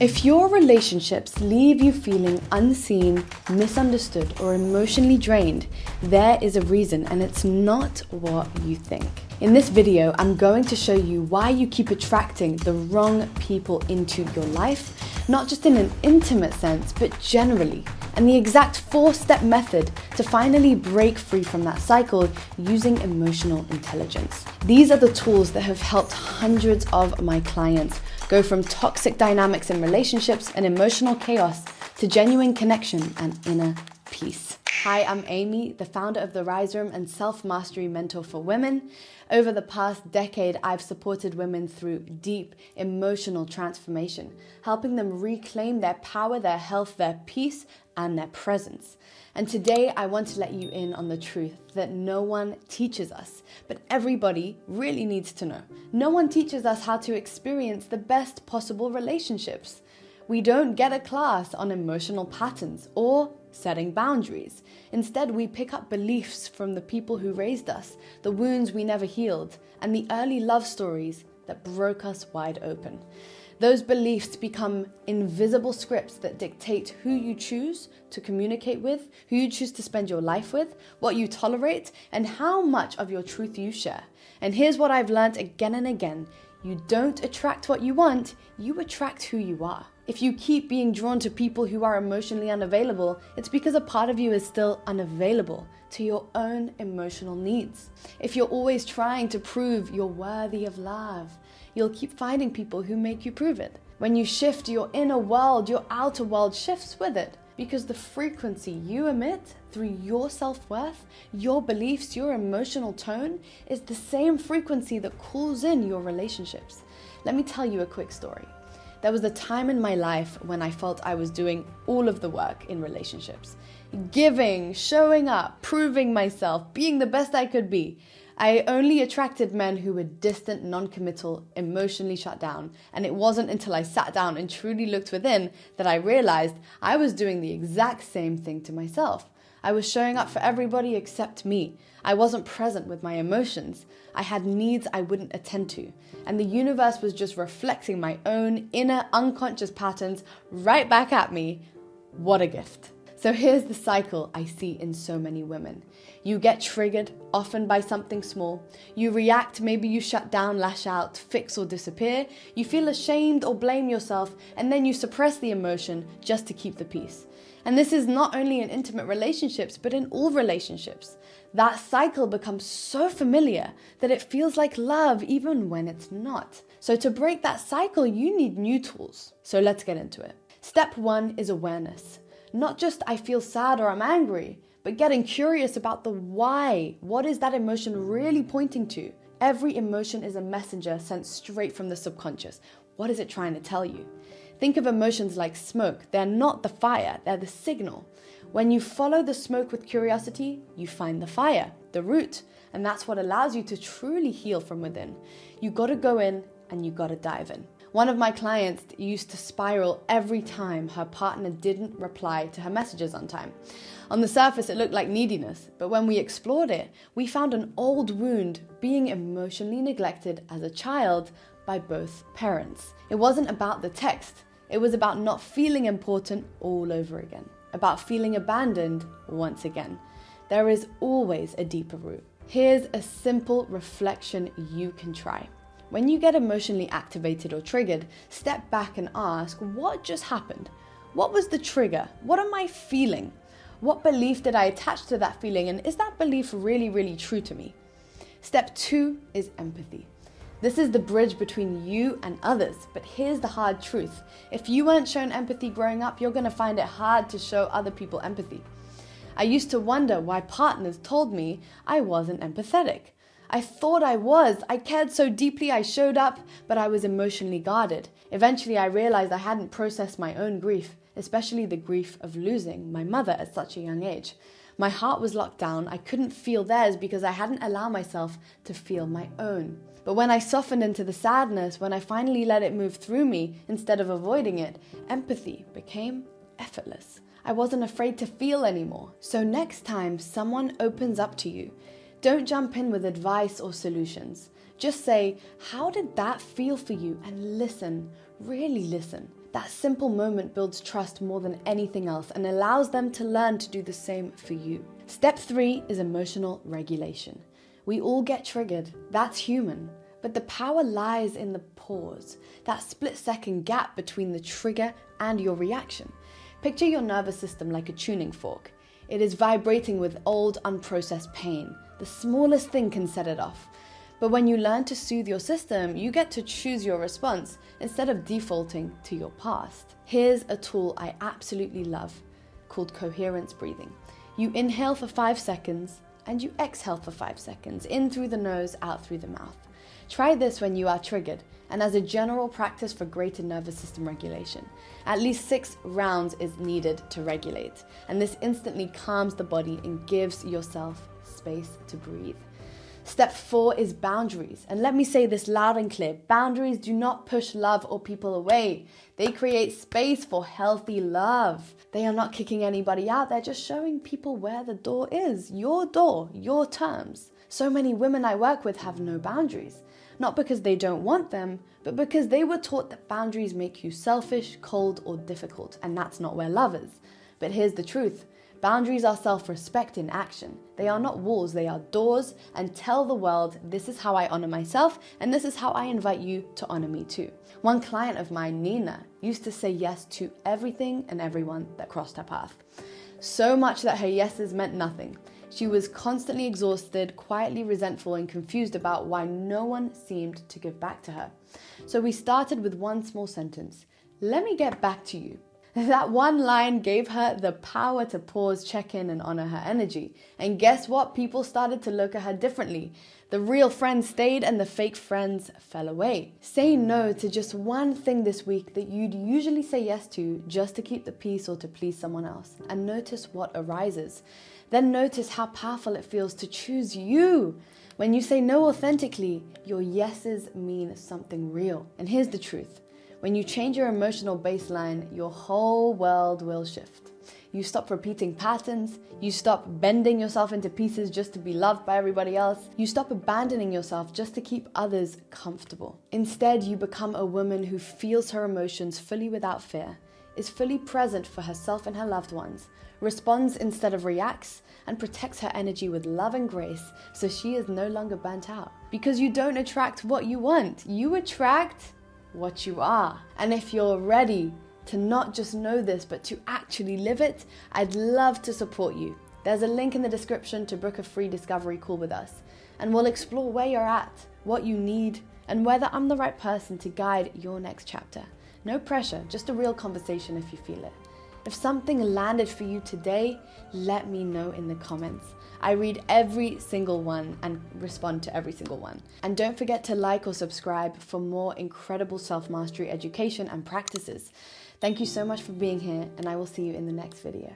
If your relationships leave you feeling unseen, misunderstood, or emotionally drained, there is a reason, and it's not what you think. In this video, I'm going to show you why you keep attracting the wrong people into your life, not just in an intimate sense, but generally, and the exact 4-step method to finally break free from that cycle using emotional intelligence. These are the tools that have helped hundreds of my clients go from toxic dynamics in relationships and emotional chaos to genuine connection and inner peace. Hi, I'm Amy, the founder of the Rise Room and self-mastery mentor for women. Over the past decade, I've supported women through deep emotional transformation, helping them reclaim their power, their health, their peace, and their presence. And today I want to let you in on the truth that no one teaches us, but everybody really needs to know. No one teaches us how to experience the best possible relationships. We don't get a class on emotional patterns or setting boundaries. Instead, we pick up beliefs from the people who raised us, the wounds we never healed, and the early love stories that broke us wide open. Those beliefs become invisible scripts that dictate who you choose to communicate with, who you choose to spend your life with, what you tolerate, and how much of your truth you share. And here's what I've learned again and again. You don't attract what you want, you attract who you are. If you keep being drawn to people who are emotionally unavailable, it's because a part of you is still unavailable to your own emotional needs. If you're always trying to prove you're worthy of love, you'll keep finding people who make you prove it. When you shift your inner world, your outer world shifts with it, because the frequency you emit through your self-worth, your beliefs, your emotional tone is the same frequency that calls in your relationships. Let me tell you a quick story. There was a time in my life when I felt I was doing all of the work in relationships. Giving, showing up, proving myself, being the best I could be. I only attracted men who were distant, non-committal, emotionally shut down. And it wasn't until I sat down and truly looked within that I realized I was doing the exact same thing to myself. I was showing up for everybody except me. I wasn't present with my emotions. I had needs I wouldn't attend to. And the universe was just reflecting my own inner unconscious patterns right back at me. What a gift. So here's the cycle I see in so many women. You get triggered, often by something small. You react, maybe you shut down, lash out, fix or disappear. You feel ashamed or blame yourself, and then you suppress the emotion just to keep the peace. And this is not only in intimate relationships, but in all relationships. That cycle becomes so familiar that it feels like love even when it's not. So to break that cycle, you need new tools. So let's get into it. Step 1 is awareness. Not just I feel sad or I'm angry, but getting curious about the why. What is that emotion really pointing to? Every emotion is a messenger sent straight from the subconscious. What is it trying to tell you? Think of emotions like smoke. They're not the fire, they're the signal. When you follow the smoke with curiosity, you find the fire, the root, and that's what allows you to truly heal from within. You gotta go in and you gotta dive in. One of my clients used to spiral every time her partner didn't reply to her messages on time. On the surface, it looked like neediness, but when we explored it, we found an old wound being emotionally neglected as a child by both parents. It wasn't about the text. It was about not feeling important all over again, about feeling abandoned once again. There is always a deeper root. Here's a simple reflection you can try. When you get emotionally activated or triggered, step back and ask, what just happened? What was the trigger? What am I feeling? What belief did I attach to that feeling? And is that belief really, really true to me? Step 2 is empathy. This is the bridge between you and others, but here's the hard truth. If you weren't shown empathy growing up, you're gonna find it hard to show other people empathy. I used to wonder why partners told me I wasn't empathetic. I thought I was. I cared so deeply, I showed up, but I was emotionally guarded. Eventually, I realized I hadn't processed my own grief, especially the grief of losing my mother at such a young age. My heart was locked down. I couldn't feel theirs because I hadn't allowed myself to feel my own. But when I softened into the sadness, when I finally let it move through me instead of avoiding it, empathy became effortless. I wasn't afraid to feel anymore. So next time someone opens up to you, don't jump in with advice or solutions. Just say, how did that feel for you? And listen, really listen. That simple moment builds trust more than anything else and allows them to learn to do the same for you. Step 3 is emotional regulation. We all get triggered, that's human. But the power lies in the pause, that split-second gap between the trigger and your reaction. Picture your nervous system like a tuning fork. It is vibrating with old, unprocessed pain. The smallest thing can set it off. But when you learn to soothe your system, you get to choose your response instead of defaulting to your past. Here's a tool I absolutely love called coherence breathing. You inhale for 5 seconds and you exhale for 5 seconds, in through the nose, out through the mouth. Try this when you are triggered and as a general practice for greater nervous system regulation. At least 6 rounds is needed to regulate, and this instantly calms the body and gives yourself space to breathe. Step 4 is boundaries. And let me say this loud and clear. Boundaries do not push love or people away. They create space for healthy love. They are not kicking anybody out. They're just showing people where the door is. Your door, your terms. So many women I work with have no boundaries. Not because they don't want them, but because they were taught that boundaries make you selfish, cold, or difficult. And that's not where love is. But here's the truth. Boundaries are self-respect in action. They are not walls, they are doors, and tell the world, this is how I honor myself, and this is how I invite you to honor me too. One client of mine, Nina, used to say yes to everything and everyone that crossed her path. So much that her yeses meant nothing. She was constantly exhausted, quietly resentful, and confused about why no one seemed to give back to her. So we started with one small sentence. Let me get back to you. That one line gave her the power to pause, check in, and honor her energy. And guess what? People started to look at her differently. The real friends stayed and the fake friends fell away. Say no to just one thing this week that you'd usually say yes to just to keep the peace or to please someone else. And notice what arises. Then notice how powerful it feels to choose you. When you say no authentically, your yeses mean something real. And here's the truth. When you change your emotional baseline, your whole world will shift. You stop repeating patterns, you stop bending yourself into pieces just to be loved by everybody else, you stop abandoning yourself just to keep others comfortable. Instead, you become a woman who feels her emotions fully without fear, is fully present for herself and her loved ones, responds instead of reacts, and protects her energy with love and grace so she is no longer burnt out. Because you don't attract what you want, you attract what you are. And if you're ready to not just know this, but to actually live it, I'd love to support you. There's a link in the description to book a free discovery call with us, and we'll explore where you're at, what you need, and whether I'm the right person to guide your next chapter. No pressure, just a real conversation if you feel it. If something landed for you today, let me know in the comments. I read every single one and respond to every single one. And don't forget to like or subscribe for more incredible self-mastery education and practices. Thank you so much for being here, and I will see you in the next video.